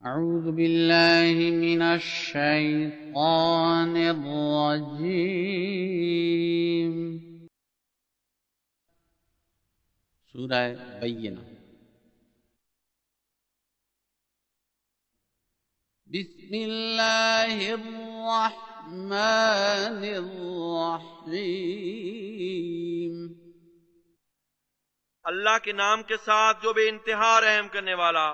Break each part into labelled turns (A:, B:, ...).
A: أعوذ بالله من الشيطان الرجيم सूरह बय्यिना बिस्मिल्लाहिर रहमानिर रहीम।
B: अल्लाह के नाम के साथ जो बेइंतहा रहम करने वाला,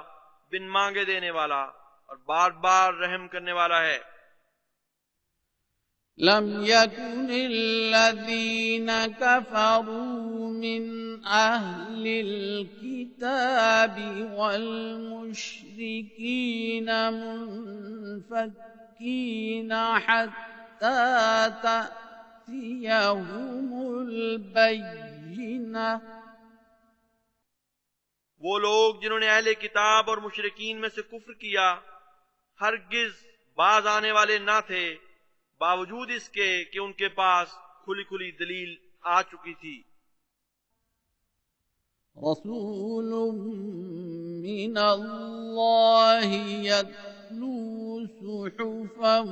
B: बिन मांगे देने वाला और बार बार रहम करने वाला है।
A: लम यकुनिल्लज़ीना कफ़रू मिन अह्लिल किताबि वल मुश्रिकीना मुनफ़क्कीना हत्ता तअतियहुमुल बय्यिना।
B: वो लोग जिन्होंने अहले किताब और मुशरिकीन में से कुफ्र किया हरगिज बाज आने वाले ना थे, बावजूद इसके कि उनके पास खुली खुली दलील आ चुकी थी।
A: रसूलुम मिनल्लाहि यत्लू सुहुफन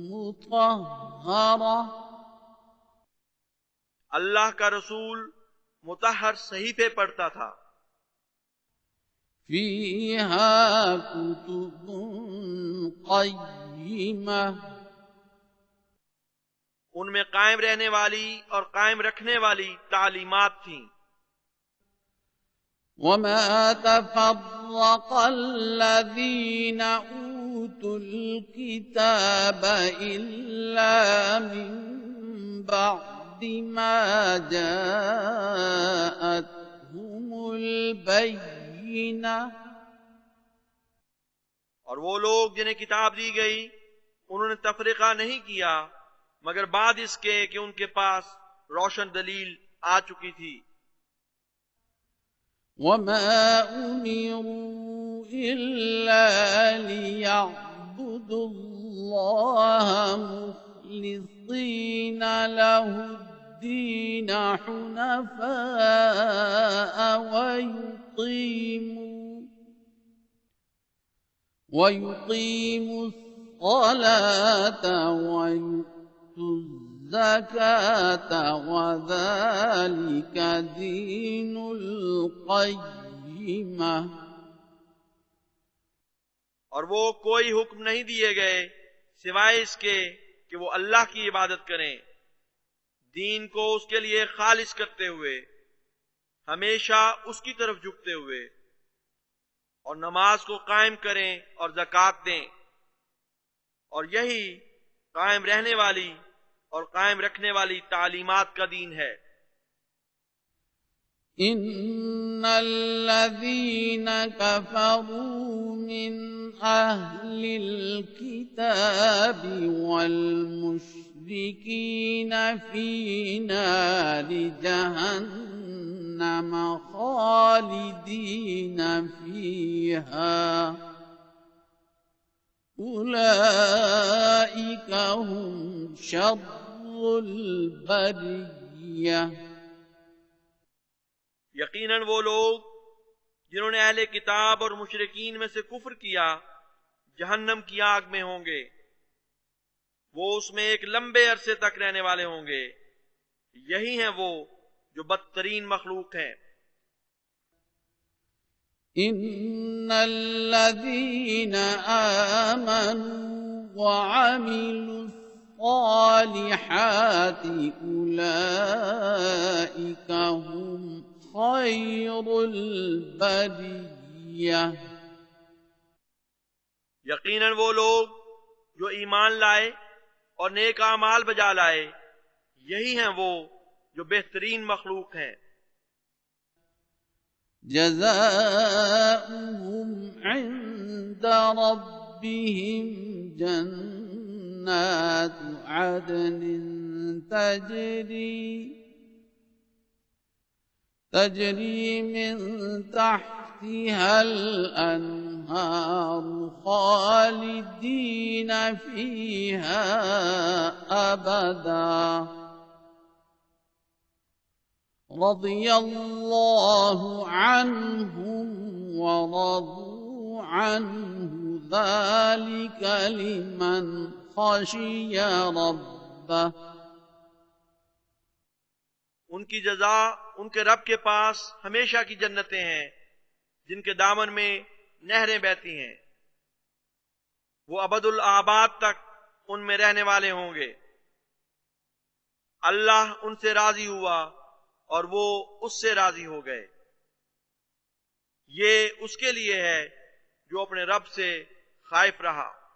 A: मुतहहरा।
B: अल्लाह का रसूल मुतहहर सहीफे पढ़ता था,
A: फीहा कुतुबुन क़य्यिमा।
B: उनमें कायम रहने वाली और कायम रखने वाली तालीमात थीं।
A: वमा तफ़र्रक़ल्लज़ीन ऊतुल किताब इल्ला मिन बअदि मा जाअतहुमुल बय्यिना।
B: और वो लोग जिन्हें किताब दी गई उन्होंने तफरीका नहीं किया मगर बाद इसके कि उनके पास रोशन दलील आ चुकी थी।
A: वमा उमिरू इल्ला लियअबुदुल्लाह मुख़लिसीना लहुद्दीन हुनफ़ाअ वयुक़ीमु الصلاة ويؤتوا الزكاة وذلك دين القيمة।
B: और वो कोई हुक्म नहीं दिए गए सिवाय इसके कि वो अल्लाह की इबादत करें, दीन को उसके लिए खालिस करते हुए, हमेशा उसकी तरफ झुकते हुए, और नमाज को कायम करें और ज़कात दें। और यही कायम रहने वाली और कायम रखने वाली तालीमात का दीन है।
A: इन्नल्लज़ीना कफ़रू मिन अह्लिल किताबि वल मुश्रिकीना फी नारि जहन्नम खालिदीना फीहा उलाइका हुम शर्रुल बरिय्या।
B: यकीनन वो लोग जिन्होंने अहले किताब और मुशरिकीन में से कुफ्र किया जहन्नम की आग में होंगे, वो उसमें एक लंबे अरसे तक रहने वाले होंगे। यही हैं वो जो बदतरीन मखलूक हैं।
A: इन्नल्लज़ीना आमनू वअमिलुस्सालिहाति उलाइका हुम खैरुल बरिय्या।
B: यकीनन वो लोग जो ईमान लाए और नेक आमाल बजा लाए, यही हैं वो जो बेहतरीन मखलूक हैं।
A: जज़ाउहुम इंदा रब्बिहिम जन्नातु अदनिन तजरी मिन तहतिहल अन्हारु खालिदीना फीहा अबदा। रज़ियल्लाहु अन्हुम वरज़ू عنه ذلك لمن خشي ربه
B: उनकी जजा उनके रब के पास हमेशा की जन्नतें हैं जिनके दामन में नहरें बहती हैं। वो अबदुल आबाद तक उनमें रहने वाले होंगे। अल्लाह उनसे राजी हुआ और वो उससे राजी हो गए। ये उसके लिए है जो अपने रब से खाइफ रहा।